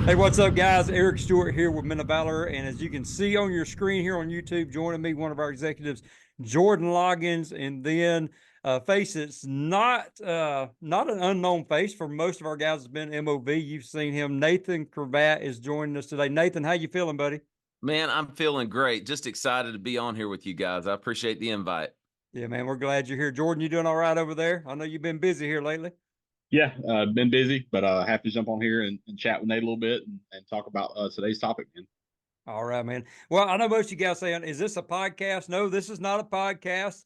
Hey, what's up, guys? Eric Stewart here with Men of Valor. And as you can see on your screen here on YouTube, joining me, one of our executives, Jordan Loggins, and then face it's not an unknown face for most of our guys. Has been MOV. You've seen him. Nathan Cravat is joining us today. Nathan, how you feeling, buddy? Man, I'm feeling great. Just excited to be on here with you guys. I appreciate the invite. Yeah, man, we're glad you're here. Jordan, you doing all right over there? I know you've been busy here lately. Yeah, been busy, but happy to jump on here and chat with Nate a little bit and talk about today's topic, man. All right, man. Well, I know most of you guys saying, is this a podcast? No, this is not a podcast.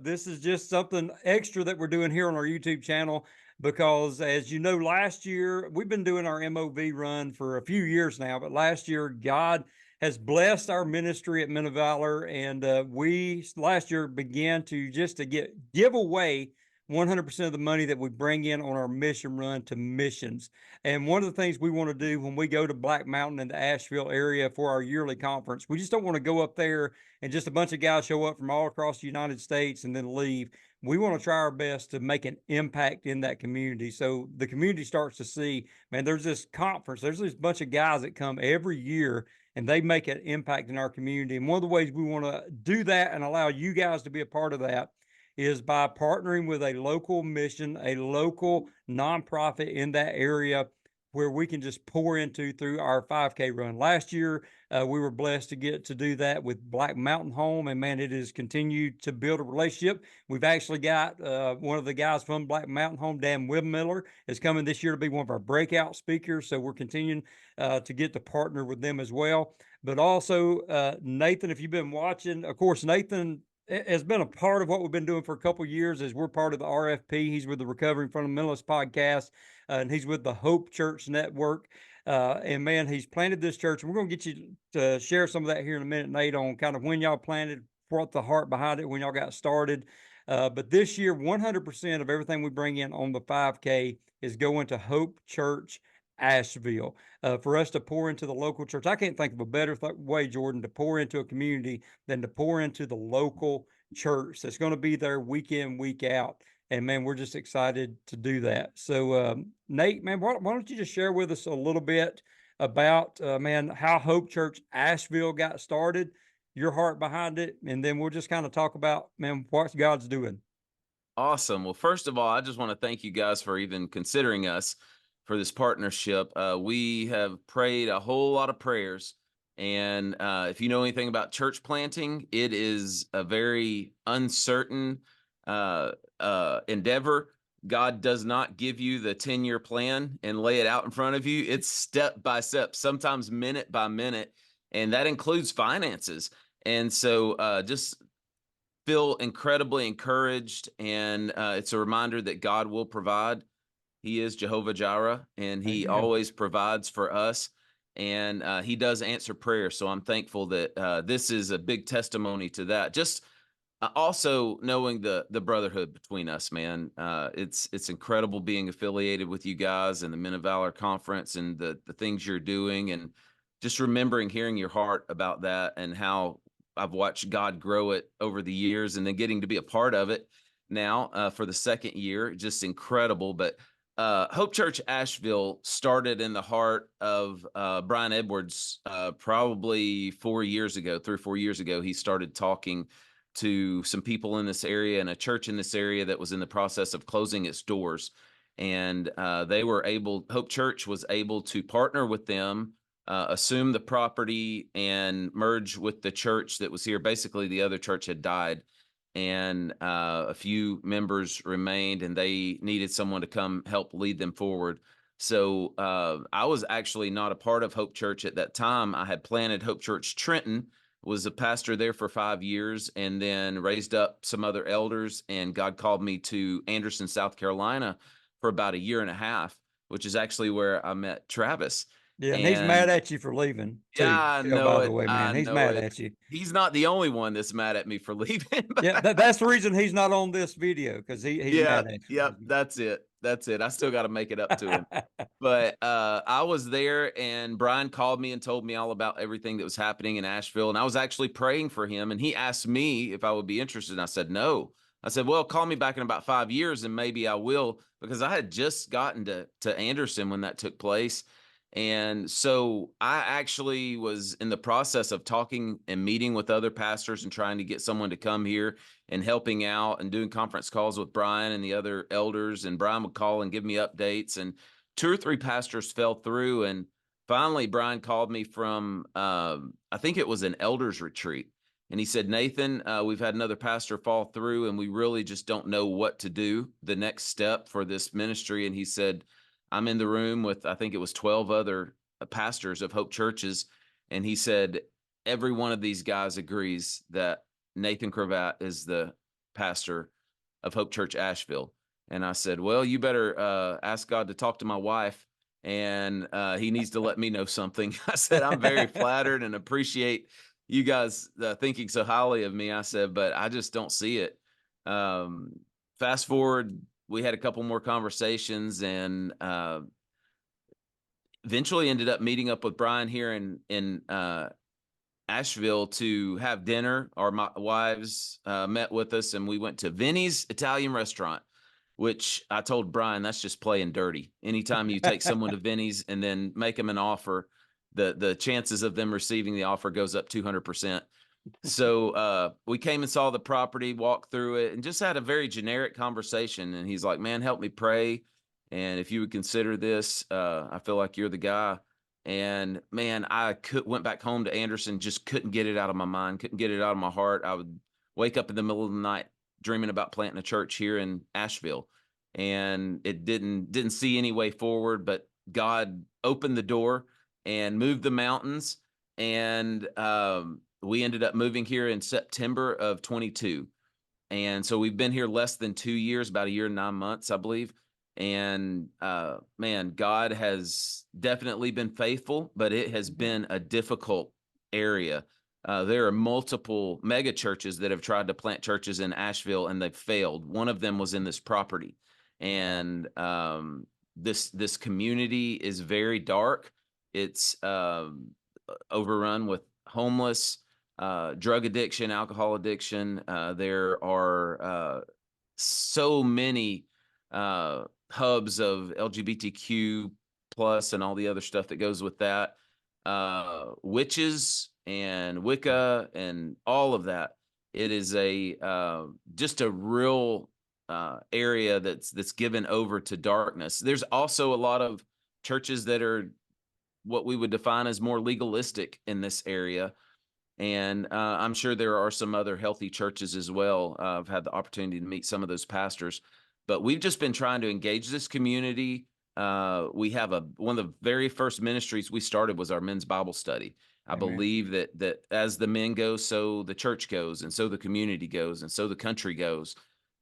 This is just something extra that we're doing here on our YouTube channel because, as you know, last year we've been doing our MOV run for a few years now, but last year God has blessed our ministry at Men of Valor, and we last year began to just to give away 100% of the money that we bring in on our mission run to missions. And one of the things we want to do when we go to Black Mountain in the Asheville area for our yearly conference, we just don't want to go up there and just a bunch of guys show up from all across the United States and then leave. We want to try our best to make an impact in that community. So the community starts to see, man, there's this conference, there's this bunch of guys that come every year and they make an impact in our community. And one of the ways we want to do that and allow you guys to be a part of that is by partnering with a local mission, a local nonprofit in that area where we can just pour into through our 5K run. Last year, we were blessed to get to do that with Black Mountain Home, and man, it has continued to build a relationship. We've actually got one of the guys from Black Mountain Home, Dan Wibmiller, is coming this year to be one of our breakout speakers. So we're continuing to get to partner with them as well. But also, Nathan, if you've been watching, of course, Nathan has been a part of what we've been doing for a couple of years as we're part of the RFP. He's with the Recovering Fundamentalist podcast, and he's with the Hope Church Network. And man, he's planted this church. And we're going to get you to share some of that here in a minute, Nate, on kind of when y'all planted, what the heart behind it, when y'all got started. But this year, 100% of everything we bring in on the 5K is going to Hope Church Asheville, for us to pour into the local church. I can't think of a better way, Jordan, to pour into a community than to pour into the local church that's going to be there week in, week out. And man, we're just excited to do that. So, Nate, man, why don't you just share with us a little bit about, man, how Hope Church Asheville got started, your heart behind it, and then we'll just kind of talk about, man, what God's doing. Awesome. Well, first of all, I just want to thank you guys for even considering us for this partnership. We have prayed a whole lot of prayers. And if you know anything about church planting, it is a very uncertain endeavor. God does not give you the 10-year plan and lay it out in front of you. It's step by step, sometimes minute by minute, and that includes finances. And so just feel incredibly encouraged, and it's a reminder that God will provide. He is Jehovah Jireh, and he Amen. always provides for us, and he does answer prayer. So I'm thankful that this is a big testimony to that. Just also knowing the brotherhood between us, man. It's incredible being affiliated with you guys and the Men of Valor Conference and the things you're doing, and just remembering hearing your heart about that and how I've watched God grow it over the years, and then getting to be a part of it now for the second year. Just incredible. But Hope Church Asheville started in the heart of Brian Edwards probably 4 years ago, 3 or 4 years ago. He started talking to some people in this area and a church in this area that was in the process of closing its doors. And Hope Church was able to partner with them, assume the property, and merge with the church that was here. Basically, the other church had died, and a few members remained, and they needed someone to come help lead them forward. So I was actually not a part of Hope Church at that time. I had planted Hope Church Trenton, was a pastor there for 5 years, and then raised up some other elders, and God called me to Anderson, South Carolina for about a year and a half, which is actually where I met Travis. Yeah, and he's mad And at you for leaving yeah, too. I Yeah, know by the it. way, man, I he's know mad it. at you. He's not the only one that's mad at me for leaving. Yeah, that's the reason he's not on this video because he's Yeah, mad at yep, that's it. That's it. I still got to make it up to him. you. But I was there, and Brian called me and told me all about everything that was happening in Asheville. And I was actually praying for him, and he asked me if I would be interested. And I said, no. I said, well, call me back in about 5 years and maybe I will, because I had just gotten to Anderson when that took place. And so I actually was in the process of talking and meeting with other pastors and trying to get someone to come here and helping out and doing conference calls with Brian and the other elders. And Brian would call and give me updates. And 2 or 3 pastors fell through. And finally, Brian called me from, I think it was an elders retreat. And he said, Nathan, we've had another pastor fall through and we really just don't know what to do, the next step for this ministry. And he said, I'm in the room with, I think it was 12 other pastors of Hope churches. And he said, every one of these guys agrees that Nathan Cravat is the pastor of Hope Church Asheville. And I said, well, you better ask God to talk to my wife, and he needs to let me know something. I said, I'm very flattered and appreciate you guys thinking so highly of me. I said, but I just don't see it. Fast forward, we had a couple more conversations, and eventually ended up meeting up with Brian here in Asheville to have dinner. My wives met with us, and we went to Vinny's Italian restaurant, which I told Brian, that's just playing dirty. Anytime you take someone to Vinny's and then make them an offer, the chances of them receiving the offer goes up 200%. So we came and saw the property, walked through it, and just had a very generic conversation. And he's like, man, help me pray. And if you would consider this, I feel like you're the guy. And man, went back home to Anderson, just couldn't get it out of my mind, couldn't get it out of my heart. I would wake up in the middle of the night dreaming about planting a church here in Asheville. And it didn't see any way forward, but God opened the door and moved the mountains. And we ended up moving here in September of 22. And so we've been here less than 2 years, about 1 year and 9 months, I believe. And man, God has definitely been faithful, but it has been a difficult area. There are multiple mega churches that have tried to plant churches in Asheville and they've failed. One of them was in this property. And this community is very dark. It's overrun with homeless, drug addiction, alcohol addiction. There are so many hubs of LGBTQ plus and all the other stuff that goes with that, witches and Wicca and all of that. It is just a real area that's given over to darkness. There's also a lot of churches that are what we would define as more legalistic in this area. And I'm sure there are some other healthy churches as well. I've had the opportunity to meet some of those pastors, but we've just been trying to engage this community. We have one of the very first ministries we started was our men's Bible study. I Amen. believe that as the men go, so the church goes, and so the community goes, and so the country goes.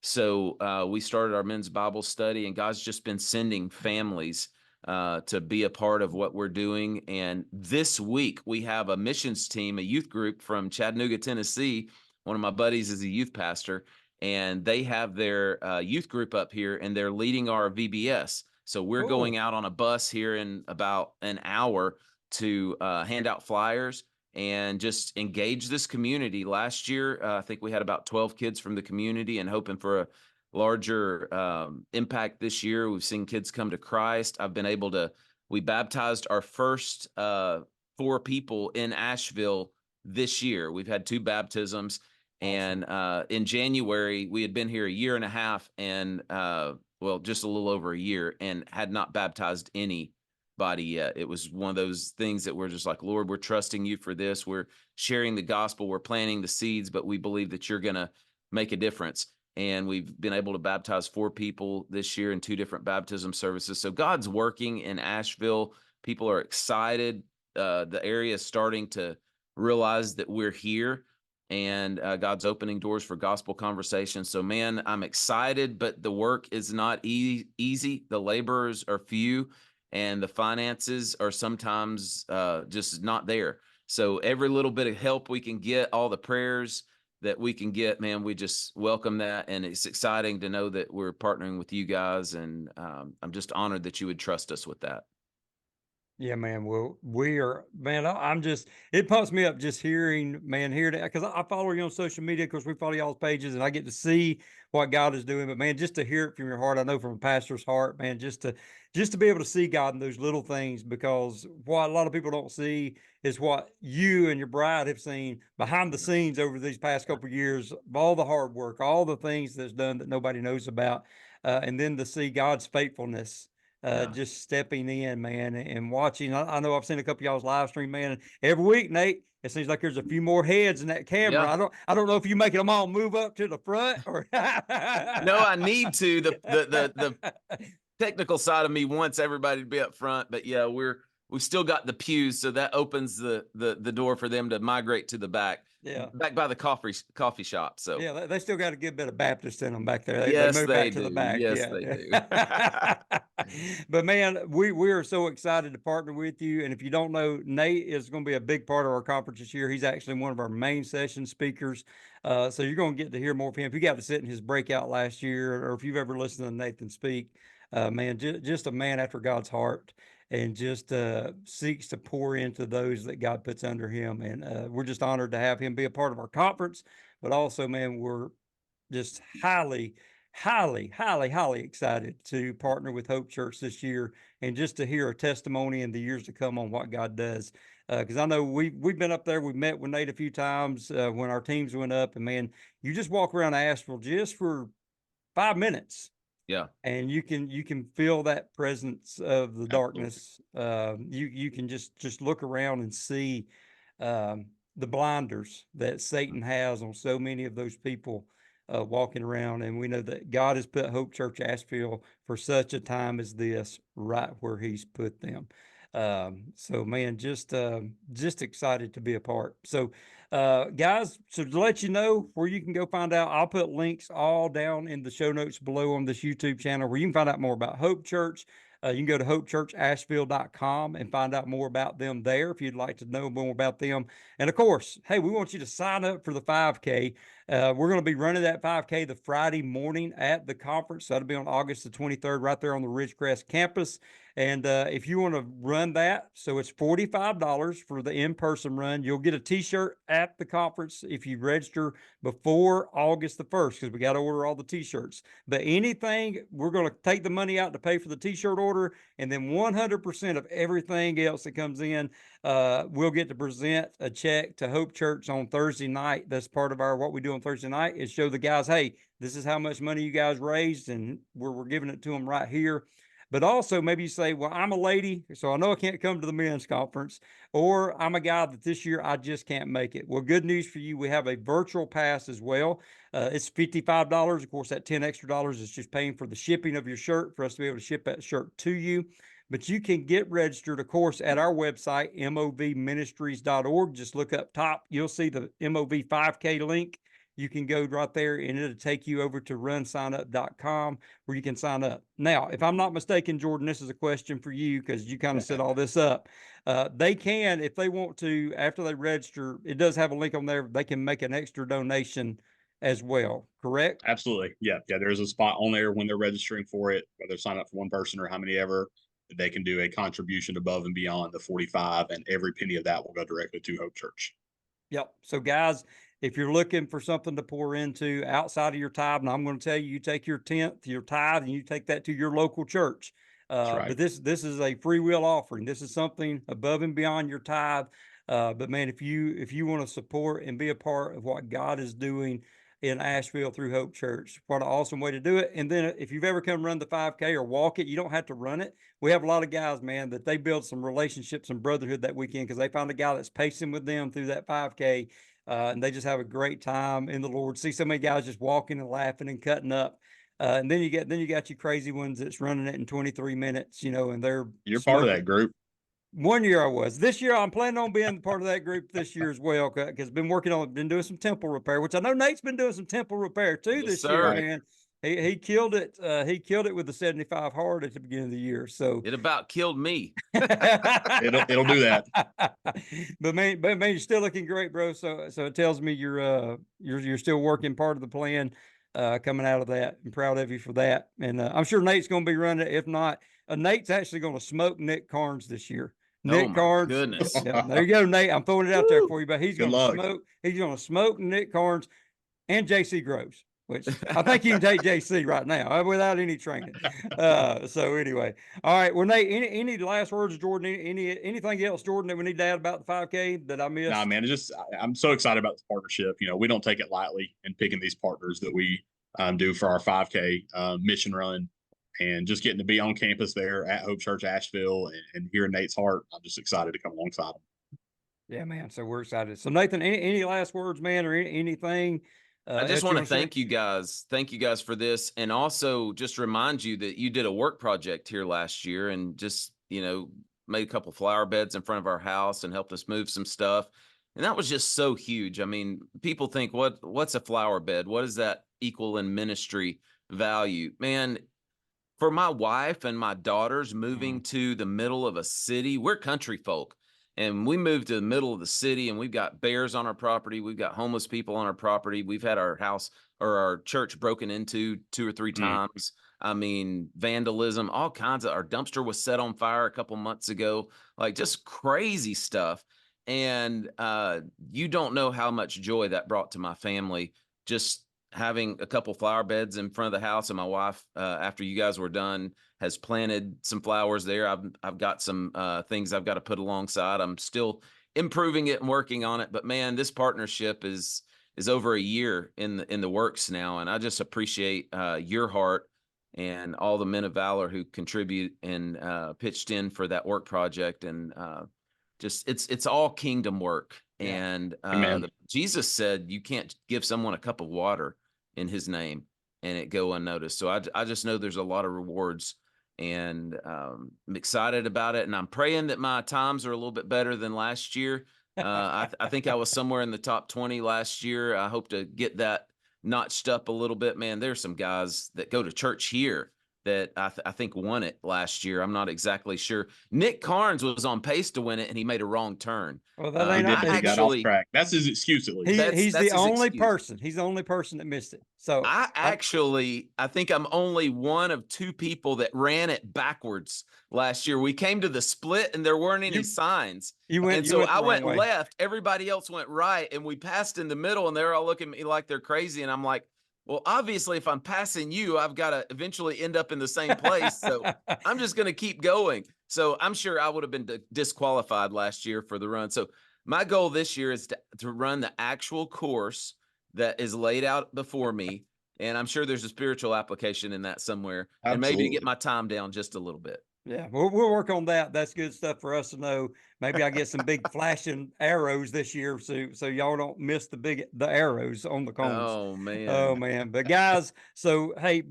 So we started our men's Bible study, and God's just been sending families to be a part of what we're doing. And this week we have a missions team, a youth group from Chattanooga, Tennessee. One of my buddies is a youth pastor, and they have their youth group up here, and they're leading our VBS. So we're going out on a bus here in about an hour to hand out flyers and just engage this community. Last year, I think we had about 12 kids from the community, and hoping for a larger impact this year. We've seen kids come to Christ. We baptized our first 4 people in Asheville this year. We've had 2 baptisms. Awesome. And in January, we had been here 1.5 years and, just a little over a year, and had not baptized anybody yet. It was one of those things that we're just like, Lord, we're trusting you for this. We're sharing the gospel. We're planting the seeds, but we believe that you're going to make a difference. And we've been able to baptize 4 people this year in 2 different baptism services. So God's working in Asheville. People are excited. The area is starting to realize that we're here, and God's opening doors for gospel conversations. So, man, I'm excited, but the work is not easy. The laborers are few, and the finances are sometimes just not there. So every little bit of help we can get, all the prayers that we can get, man, we just welcome that. And it's exciting to know that we're partnering with you guys. And I'm just honored that you would trust us with that. Yeah, man. Well, we are, man. I'm just, it pumps me up just hearing, man, hearing that because I follow you on social media. Of course, we follow y'all's pages and I get to see what God is doing. But man, just to hear it from your heart, I know from a pastor's heart, man, just to be able to see God in those little things, because what a lot of people don't see is what you and your bride have seen behind the scenes over these past couple of years, all the hard work, all the things that's done that nobody knows about. And then to see God's faithfulness Yeah. just stepping in, man, and watching. I know I've seen a couple of y'all's live stream, man. And every week, Nate, it seems like there's a few more heads in that camera. Yeah. I don't know if you making them all move up to the front or. No, I need to. The technical side of me wants everybody to be up front, but yeah, we've still got the pews, so that opens the door for them to migrate to the back. Yeah. Back by the coffee shop. So yeah, they still got a good bit of Baptist in them back there. They yes, move they back to the do. back. Yes, Yeah. they do. But man, we are so excited to partner with you. And if you don't know, Nate is going to be a big part of our conference this year. He's actually one of our main session speakers. So you're going to get to hear more of him. If you got to sit in his breakout last year, or if you've ever listened to Nathan speak, man, just a man after God's heart, and just seeks to pour into those that God puts under him. And we're just honored to have him be a part of our conference. But also, man, we're just highly, highly excited to partner with Hope Church this year, and just to hear a testimony in the years to come on what God does. Because I know we've been up there, we've met with Nate a few times when our teams went up, and man, you just walk around Asheville just for 5 minutes. Yeah. And you can feel that presence of the Absolutely. darkness. You can just look around and see the blinders that Satan has on so many of those people walking around. And we know that God has put Hope Church Asheville for such a time as this, right where He's put them. So man, just excited to be a part. So guys, so to let you know where you can go find out, I'll put links all down in the show notes below on this YouTube channel where you can find out more about Hope Church. You can go to hopechurchasheville.com and find out more about them there if you'd like to know more about them. And of course, hey, we want you to sign up for the 5K. We're going to be running that 5K the Friday morning at the conference. That'll be on August the 23rd, right there on the Ridgecrest campus. And if you want to run that, so it's $45 for the in-person run. You'll get a t-shirt at the conference if you register before August the 1st, because we got to order all the t-shirts. But anything, we're going to take the money out to pay for the t-shirt order, and then 100% of everything else that comes in, we'll get to present a check to Hope Church on Thursday night. That's part of what we do on Thursday night, is show the guys, hey, this is how much money you guys raised, and we're giving it to them right here. But also maybe you say, well, I'm a lady, so I know I can't come to the men's conference, or I'm a guy that this year I just can't make it. Well, good news for you. We have a virtual pass as well. It's $55. Of course, that $10 extra is just paying for the shipping of your shirt for us to be able to ship that shirt to you. But you can get registered, of course, at our website, movministries.org. Just look up top. You'll see the MOV 5K link. You can go right there and it'll take you over to runsignup.com where you can sign up. Now, if I'm not mistaken, Jordan, this is a question for you because you kind of set all this up. They can, if they want to, after they register, it does have a link on there. They can make an extra donation as well, correct? Absolutely. Yeah. There's a spot on there when they're registering for it, whether sign up for one person or how many ever, they can do a contribution above and beyond the 45, and every penny of that will go directly to Hope Church. Yep. So guys, if you're looking for something to pour into outside of your tithe, and I'm going to tell you, you take your tenth, your tithe, and you take that to your local church. Right. But this is a free will offering. This is something above and beyond your tithe. But man, if you want to support and be a part of what God is doing in Asheville through Hope Church, what an awesome way to do it. And then if you've ever come run the 5K or walk it, you don't have to run it. We have a lot of guys, man, that they build some relationships and brotherhood that weekend because they found a guy that's pacing with them through that 5K. And they just have a great time in the Lord. See so many guys just walking and laughing and cutting up. And then you got you crazy ones that's running it in 23 minutes, and you're part of that group. One year I was. This year I'm planning on being part of that group this year as well, because been doing some temple repair, which I know Nate's been doing some temple repair too Yes, this year, sir. man. He killed it. He killed it with the 75 hard at the beginning of the year. So It about killed me. It'll do that. But man, you're still looking great, bro. So it tells me you're still working part of the plan coming out of that. I'm proud of you for that. And I'm sure Nate's going to be running it. If not, Nate's actually going to smoke Nick Carnes this year. Oh Nick my Carnes. goodness. Yeah, there you go, Nate. I'm throwing it out there Woo. for you, but he's Good going to luck. smoke. He's going to smoke Nick Carnes and JC Groves, which I think you can take JC right now without any training. So anyway, all right. Well, Nate, any last words, Jordan? Anything else, Jordan, that we need to add about the 5K that I missed? Nah, man, I'm so excited about this partnership. You know, we don't take it lightly in picking these partners that we do for our 5K mission run, and just getting to be on campus there at Hope Church Asheville and hear Nate's heart. I'm just excited to come alongside him. Yeah, man. So we're excited. So Nathan, any last words, man, or anything? I just want to thank you. you guys. Thank you guys for this. And also just remind you that you did a work project here last year and just, made a couple flower beds in front of our house and helped us move some stuff. And that was just so huge. I mean, people think, what's a flower bed? What does that equal in ministry value? Man, for my wife and my daughters moving to the middle of a city, we're country folk. And we moved to the middle of the city and we've got bears on our property. We've got homeless people on our property. We've had our house or our church broken into 2 or 3 times. I mean, vandalism, all kinds of, our dumpster was set on fire a couple months ago, like just crazy stuff. And you don't know how much joy that brought to my family, just having a couple flower beds in front of the house. And my wife, after you guys were done, has planted some flowers there. I've got some things I've got to put alongside. I'm still improving it and working on it, but man, this partnership is over a year in the works now. And I just appreciate your heart and all the men of valor who contribute and pitched in for that work project. And just it's all kingdom work. Yeah. And Jesus said you can't give someone a cup of water in his name and it go unnoticed. So I just know there's a lot of rewards, and I'm excited about it. And I'm praying that my times are a little bit better than last year. I think I was somewhere in the top 20 last year. I hope to get that notched up a little bit. Man, there's some guys that go to church here that I think won it last year. I'm not exactly sure. Nick Carnes was on pace to win it, and he made a wrong turn. Well, that ain't He got off track. That's his excuse, at least. He's That's the his only excuse. person. He's the only person that missed it. So I think I'm only one of 2 people that ran it backwards last year. We came to the split and there weren't any signs. I went left. Everybody else went right, and we passed in the middle, and they're all looking at me like they're crazy. And I'm like, well, obviously, if I'm passing you, I've got to eventually end up in the same place. So I'm just going to keep going. So I'm sure I would have been disqualified last year for the run. So my goal this year is to run the actual course that is laid out before me. And I'm sure there's a spiritual application in that somewhere. Absolutely. And maybe to get my time down just a little bit. Yeah, we'll work on that. That's good stuff for us to know. Maybe I get some big flashing arrows this year, so y'all don't miss the arrows on the cones. Oh man. Oh man. But guys, hey,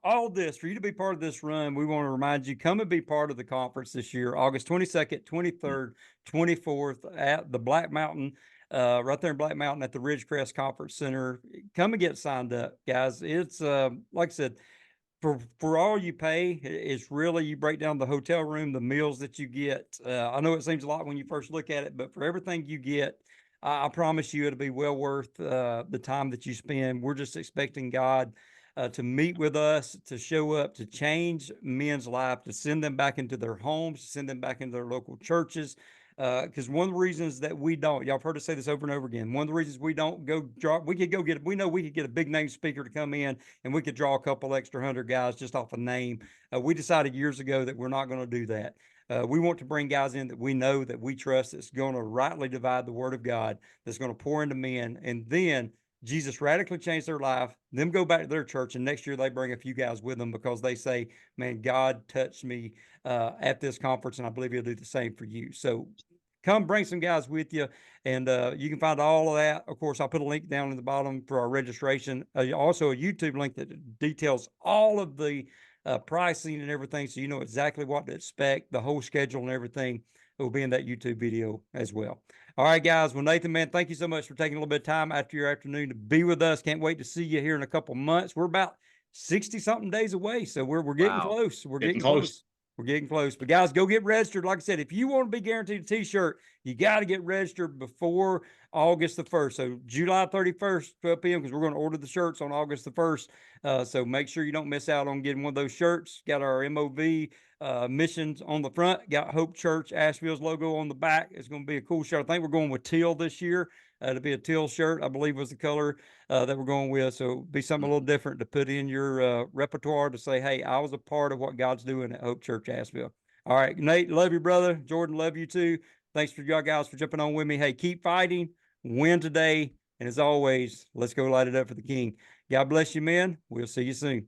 all this for you to be part of this run, we want to remind you, come and be part of the conference this year, August 22nd, 23rd, 24th at the Black Mountain. Right there in Black Mountain at the Ridgecrest Conference Center. Come and get signed up, guys. It's like I said, for all you pay, it's really, you break down the hotel room, the meals that you get. I know it seems a lot when you first look at it, but for everything you get, I promise you it'll be well worth the time that you spend. We're just expecting God to meet with us, to show up, to change men's life, to send them back into their homes, to send them back into their local churches. Because one of the reasons that we don't, y'all have heard us say this over and over again, one of the reasons we don't we know we could get a big name speaker to come in and we could draw a couple extra 100 guys just off a name. We decided years ago that we're not going to do that. We want to bring guys in that we know, that we trust, that's going to rightly divide the word of God, that's going to pour into men. And then Jesus radically changed their life, them go back to their church, and next year they bring a few guys with them because they say, man, God touched me at this conference, and I believe he'll do the same for you. So come bring some guys with you, and you can find all of that. Of course, I'll put a link down in the bottom for our registration. Also a YouTube link that details all of the pricing and everything, so you know exactly what to expect, the whole schedule and everything. It will be in that YouTube video as well. All right, guys. Well, Nathan, man, thank you so much for taking a little bit of time after your afternoon to be with us. Can't wait to see you here in a couple months. We're about 60-something days away, so we're getting close. We're getting close. We're getting close. But guys, go get registered. Like I said, if you want to be guaranteed a t-shirt, you got to get registered before August the 1st. So July 31st, 12 p.m., because we're going to order the shirts on August the 1st. So make sure you don't miss out on getting one of those shirts. Got our MOV missions on the front, got Hope Church Asheville's logo on the back. It's going to be a cool shirt. I think we're going with teal this year. To be a teal shirt, I believe was the color that we're going with. So it'll be something a little different to put in your repertoire to say, hey, I was a part of what God's doing at Hope Church Asheville. All right, Nate, love you, brother. Jordan, love you too. Thanks for y'all guys for jumping on with me. Hey, keep fighting, win today. And as always, let's go light it up for the King. God bless you, men. We'll see you soon.